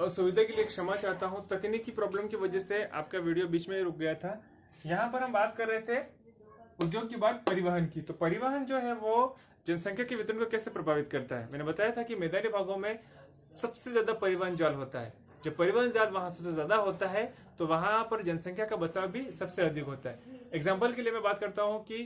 असुविधा के लिए क्षमा चाहता हूँ। तकनीकी प्रॉब्लम की वजह से आपका वीडियो बीच में रुक गया था। यहाँ पर हम बात कर रहे थे उद्योग के बाद परिवहन की। तो परिवहन जो है वो जनसंख्या के वितरण को कैसे प्रभावित करता है। मैंने बताया था कि मैदानी भागों में सबसे ज्यादा परिवहन जाल होता है। जब परिवहन जाल वहां सबसे ज्यादा होता है तो वहां पर जनसंख्या का बसाव भी सबसे अधिक होता है। एग्जाम्पल के लिए मैं बात करता हूँ कि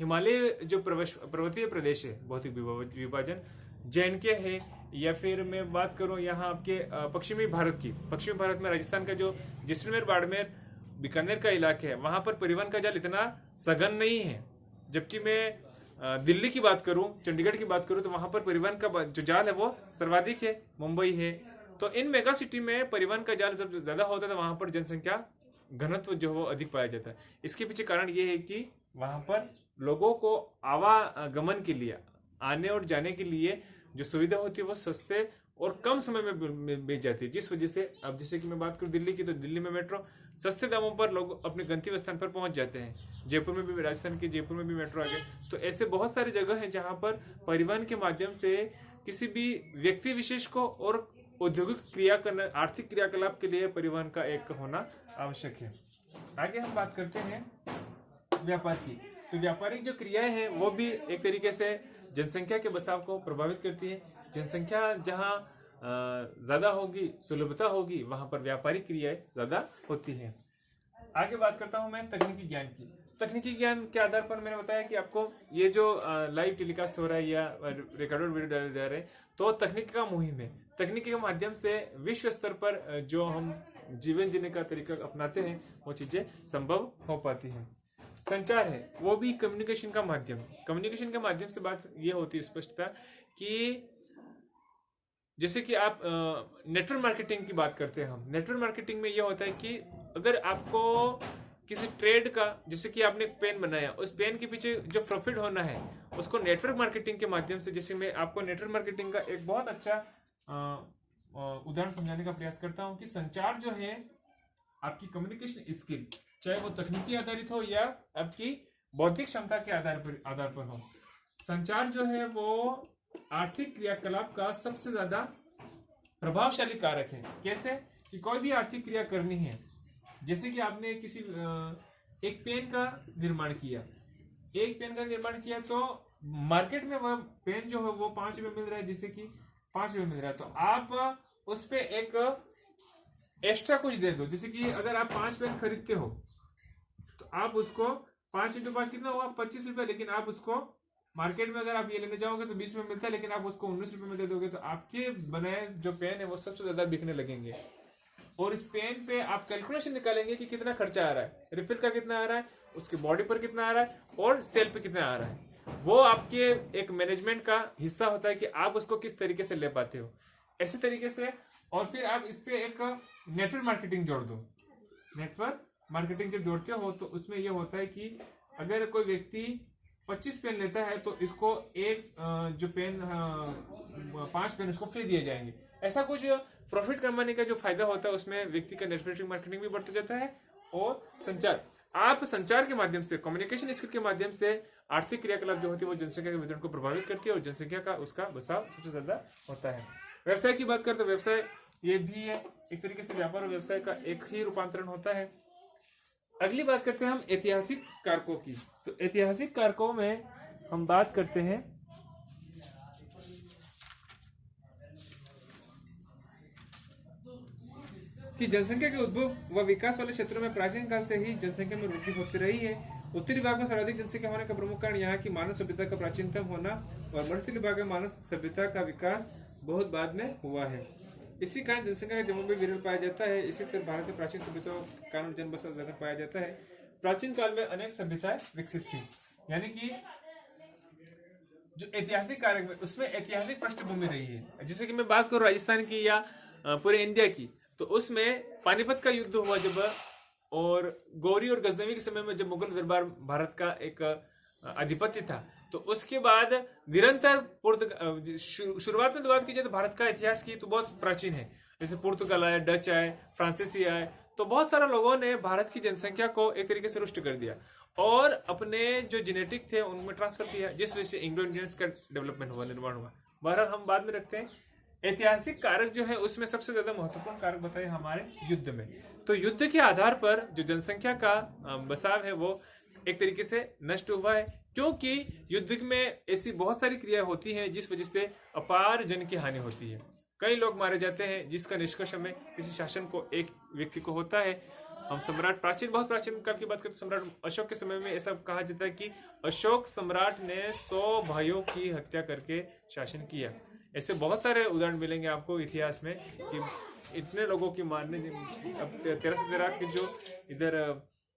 हिमालय जो पर्वतीय प्रदेश है, भौतिक विभाजन JNK है, या फिर मैं बात करूं यहाँ आपके पश्चिमी भारत की। पश्चिमी भारत में राजस्थान का जो जैसलमेर, बाड़मेर, बीकानेर का इलाका है, वहां पर परिवहन का जाल इतना सघन नहीं है। जबकि मैं दिल्ली की बात करूं, चंडीगढ़ की बात करूं, तो वहां पर परिवहन का जो जाल है वो सर्वाधिक है। मुंबई है। तो इन मेगा सिटी में परिवहन का जाल जब ज्यादा होता है तो वहां पर जनसंख्या घनत्व जो है वो अधिक पाया जाता है। इसके पीछे कारण ये है कि वहां पर लोगों को आवागमन के लिए, आने और जाने के लिए जो सुविधा होती है वो सस्ते और कम समय में मिल जाती है। जिस वजह से अब जैसे कि मैं बात करूं दिल्ली की, तो दिल्ली में मेट्रो सस्ते दामों पर लोग अपने गंतव्य स्थान पर पहुंच जाते हैं। जयपुर में भी, राजस्थान के जयपुर में भी मेट्रो आ गए। तो ऐसे बहुत सारी जगह हैं जहां पर परिवहन के माध्यम से किसी भी व्यक्ति विशेष को और औद्योगिक क्रिया करना, आर्थिक क्रियाकलाप के लिए परिवहन का एक होना आवश्यक है। आगे हम बात करते हैं व्यापार की। तो व्यापारिक जो क्रियाएं हैं वो भी एक तरीके से जनसंख्या के बसाव को प्रभावित करती है। जनसंख्या जहां ज्यादा होगी, सुलभता होगी, वहां पर व्यापारिक क्रियाएं ज्यादा होती हैं। आगे बात करता हूं मैं तकनीकी ज्ञान की। तकनीकी ज्ञान के आधार पर मैंने बताया कि आपको ये जो लाइव टेलीकास्ट हो रहा है या रिकॉर्डेड वीडियो डाले जा रहे हैं, तो तकनीक का मुहिम है। तकनीकी के माध्यम से विश्व स्तर पर जो हम जीवन जीने का तरीका अपनाते हैं वो चीजें संभव हो पाती हैं। संचार है वो भी कम्युनिकेशन का माध्यम। कम्युनिकेशन के माध्यम से बात ये होती है स्पष्टता कि जैसे कि आप नेटवर्क मार्केटिंग की बात करते हैं। हम नेटवर्क मार्केटिंग में ये होता है कि अगर आपको किसी ट्रेड का, जैसे कि आपने एक पेन बनाया, उस पेन के पीछे जो प्रॉफिट होना है उसको नेटवर्क मार्केटिंग के माध्यम से, जैसे मैं आपको नेटवर्क मार्केटिंग का एक बहुत अच्छा उदाहरण समझाने का प्रयास करता हूँ कि संचार जो है आपकी कम्युनिकेशन स्किल, चाहे वो तकनीकी आधारित हो या आपकी बौद्धिक क्षमता के आधार पर हो, संचार जो है वो आर्थिक क्रियाकलाप का सबसे ज्यादा प्रभावशाली कारक है। कैसे कि कोई भी आर्थिक क्रिया करनी है, जैसे कि आपने किसी एक पेन का निर्माण किया, तो मार्केट में वह पेन जो है वो 5 रुपए मिल रहा है, जैसे कि 5 रुपए मिल रहा है, तो आप उस पे एक एक्स्ट्रा कुछ दे दो। जैसे कि अगर आप 5 पेन खरीदते हो तो आप उसको 5 × 5 कितना हुआ, 25 रुपए। लेकिन आप उसको मार्केट में अगर आप ये लेने जाओगे तो 20 रुपए मिलता है, लेकिन आप उसको 19 रुपए में दे दोगे, तो आपके बनाए जो पेन है वो सबसे ज्यादा बिकने लगेंगे। और इस पेन पे आप कैलकुलेशन निकालेंगे कि कितना खर्चा आ रहा है, रिफिल का कितना आ रहा है, उसके बॉडी पर कितना आ रहा है और सेल पे कितना आ रहा है। वो आपके एक मैनेजमेंट का हिस्सा होता है कि आप उसको किस तरीके से ले पाते हो, ऐसे तरीके से। और फिर आप इस पे एक नेटवर्क मार्केटिंग जोड़ दो। नेटवर्क मार्केटिंग जब जोड़ते हो तो उसमें यह होता है कि अगर कोई व्यक्ति 25 पेन लेता है तो इसको एक जो पेन 5 पेन उसको फ्री दिए जाएंगे। ऐसा कुछ प्रॉफिट कमाने का जो फायदा होता है उसमें व्यक्ति का नेटवर्क मार्केटिंग भी बढ़ता जाता है। और संचार, आप संचार के माध्यम से, कम्युनिकेशन स्किल के माध्यम से आर्थिक क्रियाकलाप जो होती है वो जनसंख्या के वितरण को प्रभावित करती है और जनसंख्या का उसका बसाव सबसे ज्यादा होता है। व्यवसाय की बात करते हैं, व्यवसाय ये भी है एक तरीके से व्यापार और व्यवसाय का एक ही रूपांतरण होता है। अगली बात करते हैं हम ऐतिहासिक कारकों की। तो ऐतिहासिक कारकों में हम बात करते हैं कि जनसंख्या के उद्भव व विकास वाले क्षेत्रों में प्राचीन काल से ही जनसंख्या में वृद्धि होती रही है। उत्तरी भाग में सर्वाधिक जनसंख्या होने का प्रमुख कारण यहाँ की मानव सभ्यता का प्राचीनतम होना और मध्यवर्ती भाग में मानव सभ्यता का विकास बहुत बाद में हुआ है। इसी कारण जनसंख्या का जम्मू में विरल पाया जाता है। इसी तरह भारत में प्राचीन सभ्यताओं के कारण जनबसा जगह पाया जाता है। प्राचीन काल में अनेक सभ्यताएं विकसित थी, यानी कि जो ऐतिहासिक कारक में उसमें ऐतिहासिक पृष्ठभूमि रही है। जैसे कि मैं बात करूं राजस्थान की या पूरे इंडिया की, तो उसमें पानीपत का युद्ध हुआ जब, और गौरी और गजनवी के समय में जब मुगल दरबार भारत का एक आधिपत्य था, तो उसके बाद निरंतर शुरुआत में बात की जाए तो भारत का इतिहास की तो बहुत प्राचीन है। जैसे पुर्तगाल आए, डच आए, फ्रांसीसी आए, तो बहुत सारे लोगों ने भारत की जनसंख्या को एक तरीके से रुष्ट कर दिया और अपने जो जेनेटिक थे उनमें ट्रांसफर किया, जिस वजह से इंग्लो इंडियंस का डेवलपमेंट हुआ, निर्माण हुआ। बहरहाल हम बाद में रखते हैं। ऐतिहासिक कारक जो है उसमें सबसे ज्यादा महत्वपूर्ण कारक बताए हमारे युद्ध में। तो युद्ध के आधार पर जो जनसंख्या का बसाव है वो एक तरीके से नष्ट हुआ है, क्योंकि युद्ध में ऐसी बहुत सारी क्रिया होती हैं जिस वजह से अपार जन की हानि होती है। कई लोग मारे जाते हैं जिसका निष्कर्ष में किसी शासन को, एक व्यक्ति को होता है। हम सम्राट बहुत प्राचीन काल की बात करें तो सम्राट अशोक के समय में ऐसा कहा जाता है कि अशोक सम्राट ने 100 भाइयों की हत्या करके शासन किया। ऐसे बहुत सारे उदाहरण मिलेंगे आपको इतिहास में कि इतने लोगों की मारने। अब 1313 की जो इधर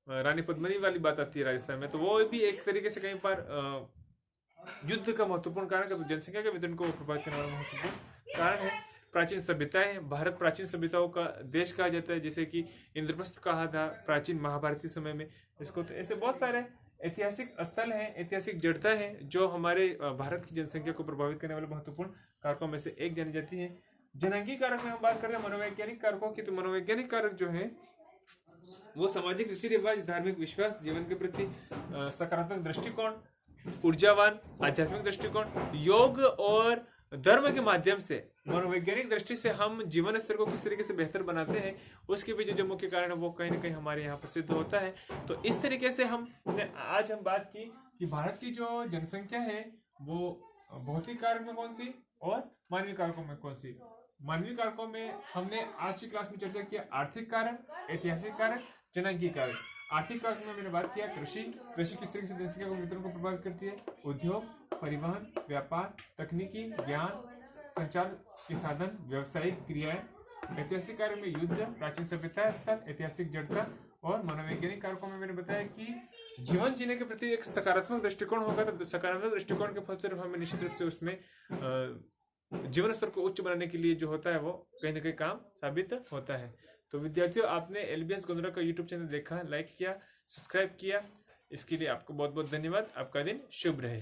रानी पद्मिनी वाली बात आती है राजस्थान में, तो वो भी एक तरीके से कहीं पर युद्ध का महत्वपूर्ण कारण, जनसंख्या के वितरण को प्रभावित करने वाला महत्वपूर्ण कारण है। प्राचीन सभ्यताएं, भारत प्राचीन सभ्यताओं का देश कहा जाता है, जैसे कि इंद्रप्रस्थ कहा था प्राचीन महाभारतीय समय में इसको। तो ऐसे बहुत सारे ऐतिहासिक स्थल हैं, ऐतिहासिक जड़ता हैं जो हमारे भारत की जनसंख्या को प्रभावित करने वाले महत्वपूर्ण कारकों में से एक जानी जाती है। जनांगीय कारक में हम बात करते हैं मनोवैज्ञानिक कारकों की, तो मनोवैज्ञानिक कारक जो है वो सामाजिक रीति रिवाज, धार्मिक विश्वास, जीवन के प्रति सकारात्मक दृष्टिकोण, ऊर्जावान आध्यात्मिक दृष्टिकोण, योग और धर्म के माध्यम से मनोवैज्ञानिक दृष्टि से हम जीवन स्तर को किस तरीके से बेहतर बनाते हैं, उसके पीछे जो मुख्य कारण है वो कहीं ना कहीं हमारे यहाँ पर सिद्ध होता है। तो इस तरीके से आज हम बात की कि भारत की जो जनसंख्या है वो भौतिक कारक में कौन सी और मानवीय कारकों में कौन सी। मानवीय कारकों में हमने आज की क्लास में चर्चा किया आर्थिक कारक, ऐतिहासिक कारक, जनांगीय कारक। आर्थिक कारक में मैंने बात किया कृषि किस तरीके से जनसंख्या को वितरण को प्रभावित करती है, उद्योग, परिवहन, व्यापार, तकनीकी, ज्ञान, संचार के साधन, व्यवसायिक क्रियाएं। ऐतिहासिक कारक में युद्ध, प्राचीन सभ्यता स्थल, ऐतिहासिक जड़ता। और मनोवैज्ञानिक कारकों में मैंने बताया कि जीवन जीने के प्रति एक सकारात्मक दृष्टिकोण होगा, तो सकारात्मक दृष्टिकोण के फलस्वरूप हमें निश्चित रूप से उसमें जीवन स्तर को उच्च बनाने के लिए जो होता है वो कहीं ना कहीं काम साबित होता है। तो विद्यार्थियों, आपने LBS गोंधरा का यूट्यूब चैनल देखा, लाइक किया, सब्सक्राइब किया, इसके लिए आपको बहुत बहुत धन्यवाद। आपका दिन शुभ रहे।